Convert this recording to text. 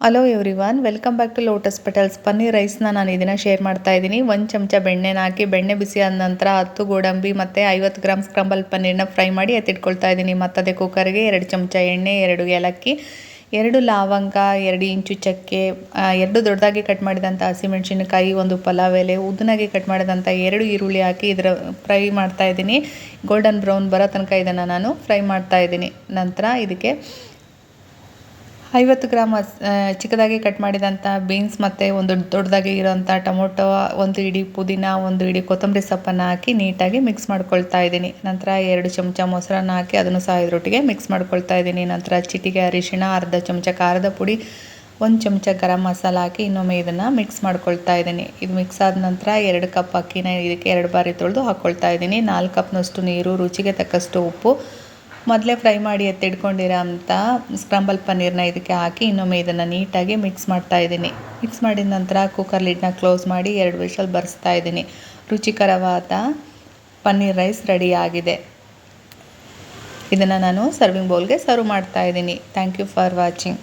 Hello everyone, welcome back to Lotus Petals. Paneer ರೈಸ್ನ ನಾನು ಇದನ್ನು ಶೇರ್ ಮಾಡ್ತಾ ಇದ್ದೀನಿ. 1 ಚಮಚ ಬೆಣ್ಣೆನ ಹಾಕಿ ಬೆಣ್ಣೆ ಬಿಸಿ ಆದ ನಂತರ 10 ಗೋಡಂಬಿ ಮತ್ತು 50 ಗ್ರಾಮ್ ಸ್ಕ್ರಂಬಲ್ ಪನ್ನೀರ್ನ ಫ್ರೈ ಮಾಡಿ ಎತ್ತಿಟ್ಕೊಳ್ತಾ ಇದ್ದೀನಿ. ಮತ್ತದೇ ಕುಕ್ಕರ್ಗೆ 2 ಚಮಚ ಎಣ್ಣೆ, 2 ಏಲಕ್ಕಿ, 2 ಲವಂಗ, 2 ಇಂಚು ಚಕ್ಕೆ, 2 ದೊಡ್ಡದಾಗಿ ಕಟ್ ಮಾಡಿದಂಥ ಹಸಿಮೆಣಸಿನಕಾಯಿ, 1 ಪಲಾವ್ ಎಲೆ, ಉದ್ದನಾಗಿ ಕಟ್ ಮಾಡಿದಂಥ 2 ಈರುಳ್ಳಿ ಹಾಕಿ ಇದರ ಫ್ರೈ ಮಾಡ್ತಾ ಇದ್ದೀನಿ. ಗೋಲ್ಡನ್ ಬ್ರೌನ್ ಬರೋ ತನಕ ಇದನ್ನು ನಾನು ಫ್ರೈ ಮಾಡ್ತಾ ಇದ್ದೀನಿ. ನಂತರ ಇದಕ್ಕೆ 50 ಗ್ರಾಮ್ ಚಿಕ್ಕದಾಗಿ ಕಟ್ ಮಾಡಿದಂಥ ಬೀನ್ಸ್ ಮತ್ತು ಒಂದು ದೊಡ್ಡದಾಗಿ ಇರೋಂಥ ಟೊಮೊಟೊ, 1 ಇಡೀ ಪುದೀನ, 1 ಇಡೀ ಕೊತ್ತಂಬರಿ ಸೊಪ್ಪನ್ನು ಹಾಕಿ ನೀಟಾಗಿ ಮಿಕ್ಸ್ ಮಾಡ್ಕೊಳ್ತಾ ಇದ್ದೀನಿ. ನಂತರ 2 ಚಮಚ ಮೊಸರನ್ನ ಹಾಕಿ ಅದನ್ನು ಸಹ ಇದರೊಟ್ಟಿಗೆ ಮಿಕ್ಸ್ ಮಾಡ್ಕೊಳ್ತಾ ಇದ್ದೀನಿ. ನಂತರ ಚಿಟಿಕೆ ಅರಿಶಿಣ, ಅರ್ಧ ಚಮಚ ಖಾರದ ಪುಡಿ, 1 ಚಮಚ ಗರಂ ಮಸಾಲ ಹಾಕಿ ಇನ್ನೊಮ್ಮೆ ಇದನ್ನು ಮಿಕ್ಸ್ ಮಾಡ್ಕೊಳ್ತಾ ಇದ್ದೀನಿ. ಇದು ಮಿಕ್ಸ್ ಆದ ನಂತರ 2 ಕಪ್ ಅಕ್ಕಿನ ಇದಕ್ಕೆ 2 ಬಾರಿ ತೊಳೆದು ಹಾಕ್ಕೊಳ್ತಾ ಇದ್ದೀನಿ. 4 ಕಪ್ನಷ್ಟು ನೀರು, ರುಚಿಗೆ ತಕ್ಕಷ್ಟು ಉಪ್ಪು, ಮೊದಲೇ ಫ್ರೈ ಮಾಡಿ ಎತ್ತಿಟ್ಕೊಂಡಿರೋ ಅಂಥ ಸ್ಕ್ರಂಬಲ್ ಪನ್ನೀರ್ನ ಇದಕ್ಕೆ ಹಾಕಿ ಇನ್ನೊಮ್ಮೆ ಇದನ್ನು ನೀಟಾಗಿ ಮಿಕ್ಸ್ ಮಾಡ್ತಾ ಇದ್ದೀನಿ. ಮಿಕ್ಸ್ ಮಾಡಿದ ನಂತರ ಕುಕ್ಕರ್ ಲಿಡ್ನ ಕ್ಲೋಸ್ ಮಾಡಿ 2 ವಿಷಲ್ ಬರ್ಸ್ತಾ ಇದ್ದೀನಿ. ರುಚಿಕರವಾದ ಪನ್ನೀರ್ ರೈಸ್ ರೆಡಿ ಆಗಿದೆ. ಇದನ್ನು ನಾನು ಸರ್ವಿಂಗ್ ಬೌಲ್ಗೆ ಸರ್ವ್ ಮಾಡ್ತಾ ಇದ್ದೀನಿ. Thank you for watching.